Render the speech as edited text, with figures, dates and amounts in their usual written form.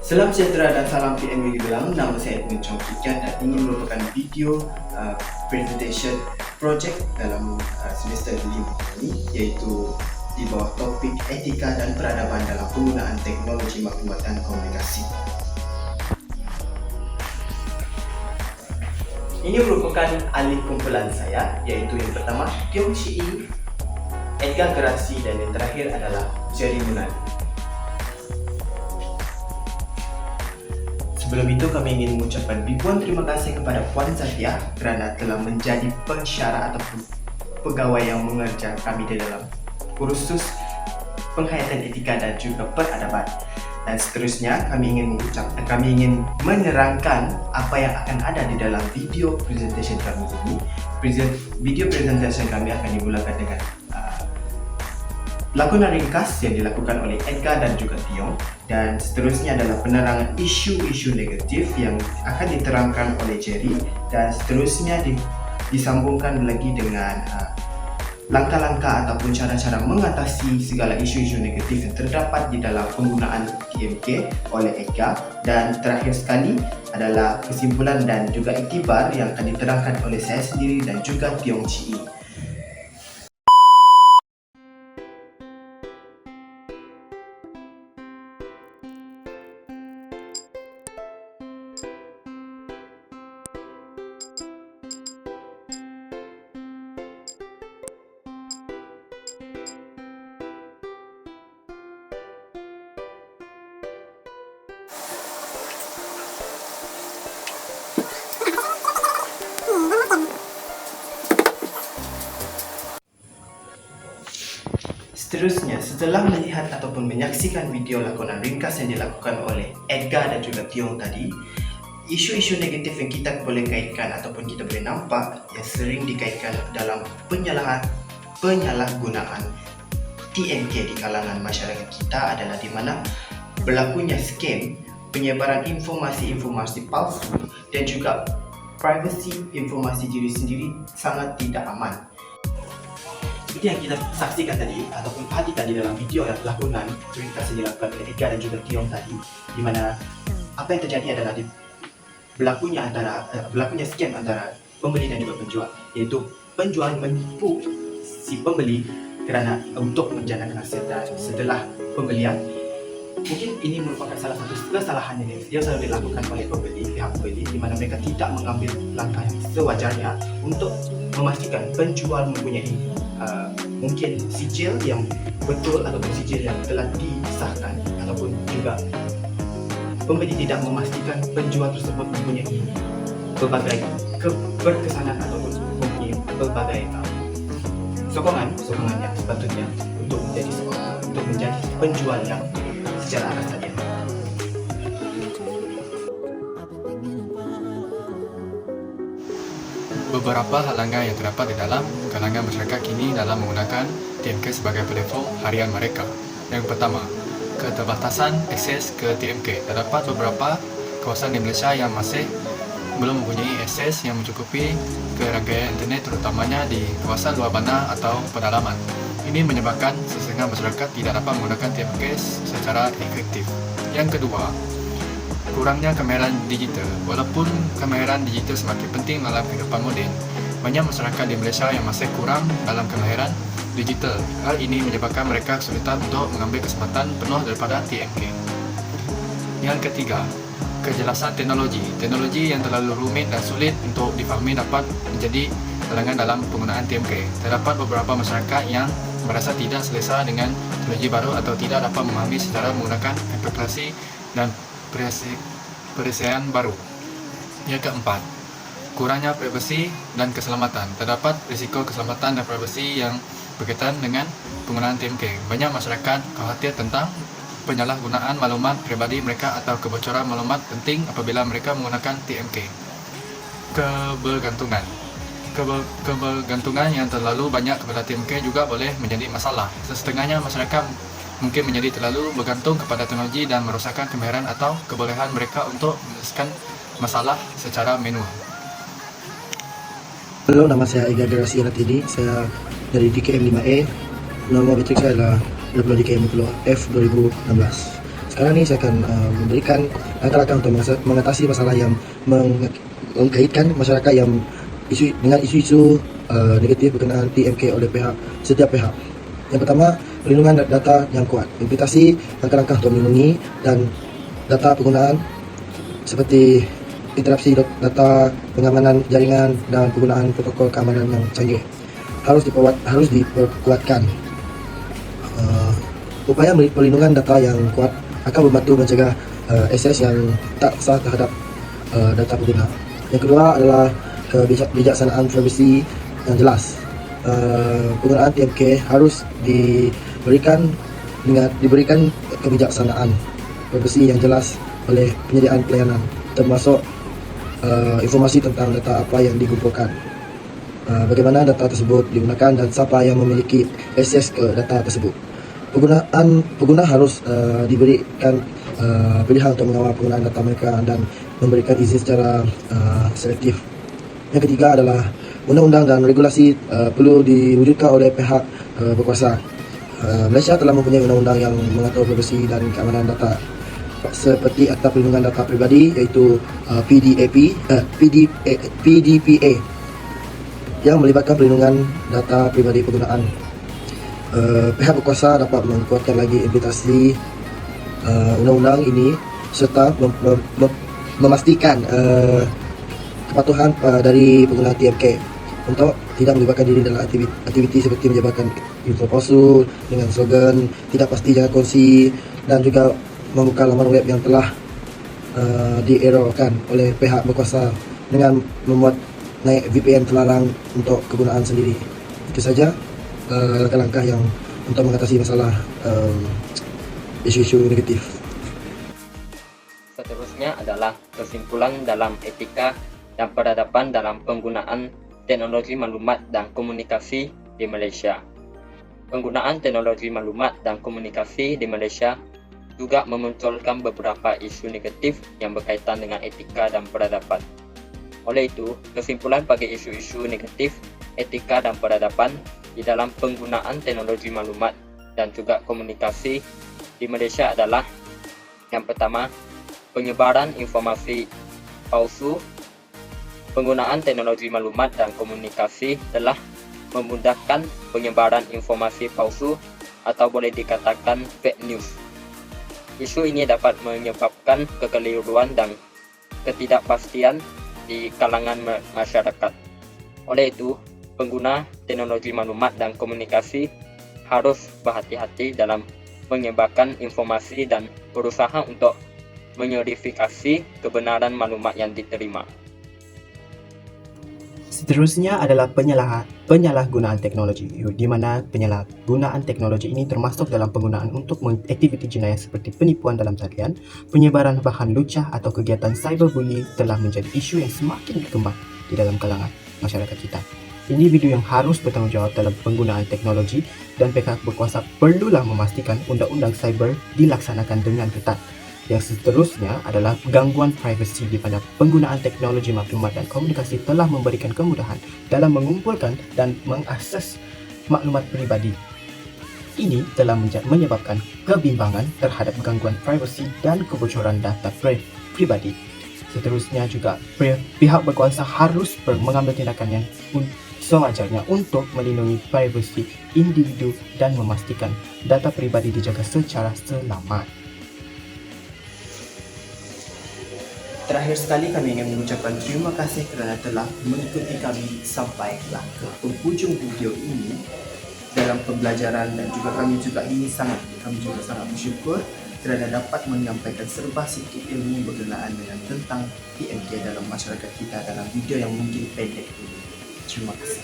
Salam sejahtera dan salam PMU Gelang. Nama saya Edmund Chong Kikian dan ini merupakan video presentation project dalam semester 5 ini, iaitu di bawah topik etika dan peradaban dalam penggunaan teknologi maklumat dan komunikasi. Ini merupakan ahli kumpulan saya, iaitu yang pertama Tiong Chi, Edgar Gerasi, dan yang terakhir adalah Jerry Munadi. Sebelum itu, kami ingin mengucapkan ribuan terima kasih kepada Puan Zakia kerana telah menjadi pensyarah ataupun pegawai yang mengerja kami di dalam kursus penghayatan etika dan juga peradaban. Dan seterusnya, kami ingin menerangkan apa yang akan ada di dalam video presentation kami ini. Video presentation kami akan dimulakan dengan lakonan ringkas yang dilakukan oleh Edgar dan juga Tiong, dan seterusnya adalah penerangan isu-isu negatif yang akan diterangkan oleh Jerry, dan seterusnya disambungkan lagi dengan langkah-langkah ataupun cara-cara mengatasi segala isu-isu negatif yang terdapat di dalam penggunaan TMK oleh Edgar, dan terakhir sekali adalah kesimpulan dan juga iktibar yang akan diterangkan oleh saya sendiri dan juga Tiong Chi. Seterusnya, setelah melihat ataupun menyaksikan video lakonan ringkas yang dilakukan oleh Edgar dan juga Tiong tadi, isu-isu negatif yang kita boleh kaitkan ataupun kita boleh nampak yang sering dikaitkan dalam penyalahgunaan TMK di kalangan masyarakat kita adalah di mana berlakunya scam, penyebaran informasi-informasi palsu, dan juga privasi informasi diri sendiri sangat tidak aman. Seperti yang kita saksikan tadi ataupun perhatikan di dalam video yang lakonan ringkas yang dilakukan oleh Edgar dan juga Tiong tadi, di mana apa yang terjadi adalah berlakunya scam antara pembeli dan juga penjual, iaitu penjual menipu si pembeli kerana untuk menjanakan hasil, dan setelah pembelian mungkin ini merupakan salah satu kesalahan yang selalu dilakukan oleh pihak pembeli, di mana mereka tidak mengambil langkah yang sewajarnya untuk memastikan penjual mempunyai mungkin sijil yang betul ataupun sijil yang telah disahkan, ataupun juga pembeli tidak memastikan penjual tersebut mempunyai berbagai keberkesanan ataupun mempunyai berbagai sokongan yang sepatutnya untuk menjadi penjual yang secara atas tadi. Beberapa halangan yang terdapat di dalam kalangan masyarakat kini dalam menggunakan TMK sebagai platform harian mereka. Yang pertama, keterbatasan akses ke TMK. Terdapat beberapa kawasan di Malaysia yang masih belum mempunyai akses yang mencukupi ke rangkaian internet, terutamanya di kawasan luar bandar atau pedalaman. Ini menyebabkan sesetengah masyarakat tidak dapat menggunakan TMK secara efektif. Yang kedua, kurangnya kemahiran digital. Walaupun kemahiran digital semakin penting dalam kehidupan moden, banyak masyarakat di Malaysia yang masih kurang dalam kemahiran digital. Hal ini menyebabkan mereka kesulitan untuk mengambil kesempatan penuh daripada TMK. Yang ketiga, kejelasan teknologi. Teknologi yang terlalu rumit dan sulit untuk difahami dapat menjadi halangan dalam penggunaan TMK. Terdapat beberapa masyarakat yang merasa tidak selesa dengan teknologi baru atau tidak dapat memahami secara menggunakan aplikasi dan perisian baru. Yang keempat, kurangnya privasi dan keselamatan. Terdapat risiko keselamatan dan privasi yang berkaitan dengan penggunaan TMK. Banyak masyarakat khawatir tentang penyalahgunaan maklumat pribadi mereka atau kebocoran maklumat penting apabila mereka menggunakan TMK. Kebergantungan yang terlalu banyak kepada TMK juga boleh menjadi masalah. Setengahnya masyarakat mungkin menjadi terlalu bergantung kepada teknologi dan merosakkan kemahiran atau kebolehan mereka untuk menyelesaikan masalah secara manual. Halo, nama saya Edgar Gerasi Ratidi. Saya dari DKM 5E. Nomor metrik saya adalah DKM F 2016. Sekarang ni saya akan memberikan langkah-langkah untuk mengatasi masalah yang mengkaitkan masyarakat yang dengan isu-isu negatif berkenaan TMK oleh setiap pihak. Yang pertama, perlindungan data yang kuat. Implementasi langkah-langkah untuk melindungi dan data penggunaan seperti interupsi data, pengamanan jaringan dan penggunaan protokol keamanan yang canggih harus diperkuatkan. Upaya perlindungan data yang kuat akan membantu mencegah akses yang tak sah terhadap data pengguna. Yang kedua adalah kebijaksanaan privasi yang jelas. Penggunaan TMK harus diberikan kebijaksanaan privasi yang jelas oleh penyediaan pelayanan, termasuk informasi tentang data apa yang dikumpulkan, bagaimana data tersebut digunakan dan siapa yang memiliki akses ke data tersebut. Pengguna harus diberikan pilihan untuk mengawal penggunaan data mereka dan memberikan izin secara selektif. Yang ketiga adalah undang-undang dan regulasi perlu diwujudkan oleh pihak berkuasa. Malaysia telah mempunyai undang-undang yang mengatur privasi dan keamanan data seperti Akta Perlindungan Data Pribadi, iaitu PDPA, yang melibatkan perlindungan data pribadi penggunaan. Pihak berkuasa dapat menguatkan lagi implementasi undang-undang ini serta memastikan kepatuhan dari pengguna TMK untuk tidak melibatkan diri dalam aktiviti seperti menyebarkan info palsu dengan slogan tidak pasti jangan kongsi, dan juga membuka laman web yang telah dierorkan oleh pihak berkuasa dengan membuat naik VPN terlarang untuk kegunaan sendiri. Itu saja langkah-langkah yang untuk mengatasi masalah isu-isu negatif. Seterusnya adalah kesimpulan dalam etika dan peradaban dalam penggunaan teknologi maklumat dan komunikasi di Malaysia. Penggunaan teknologi maklumat dan komunikasi di Malaysia juga memunculkan beberapa isu negatif yang berkaitan dengan etika dan peradaban. Oleh itu, kesimpulan bagi isu-isu negatif, etika dan peradaban di dalam penggunaan teknologi maklumat dan juga komunikasi di Malaysia adalah: yang pertama, penyebaran informasi palsu. Penggunaan teknologi maklumat dan komunikasi telah memudahkan penyebaran informasi palsu atau boleh dikatakan fake news. Isu ini dapat menyebabkan kekeliruan dan ketidakpastian di kalangan masyarakat. Oleh itu, pengguna teknologi maklumat dan komunikasi harus berhati-hati dalam menyebarkan informasi dan berusaha untuk memverifikasi kebenaran maklumat yang diterima. Seterusnya adalah penyalahgunaan teknologi, di mana penyalahgunaan teknologi ini termasuk dalam penggunaan untuk aktiviti jenayah seperti penipuan dalam talian, penyebaran bahan lucah atau kegiatan cyberbullying telah menjadi isu yang semakin berkembang di dalam kalangan masyarakat kita. Individu yang harus bertanggungjawab dalam penggunaan teknologi dan pihak berkuasa perlulah memastikan undang-undang cyber dilaksanakan dengan ketat. Yang seterusnya adalah gangguan privasi, di mana penggunaan teknologi maklumat dan komunikasi telah memberikan kemudahan dalam mengumpulkan dan mengakses maklumat pribadi. Ini telah menyebabkan kebimbangan terhadap gangguan privasi dan kebocoran data pribadi. Seterusnya juga pihak berkuasa harus mengambil tindakan yang sewajarnya untuk melindungi privasi individu dan memastikan data pribadi dijaga secara selamat. Terakhir sekali, kami ingin mengucapkan terima kasih kerana telah mengikuti kami sampailah ke penghujung video ini dalam pembelajaran, dan juga kami juga sangat bersyukur kerana dapat menyampaikan serba sikit ilmu berkenaan dengan tentang TMK dalam masyarakat kita dalam video yang mungkin pendek ini. Terima kasih.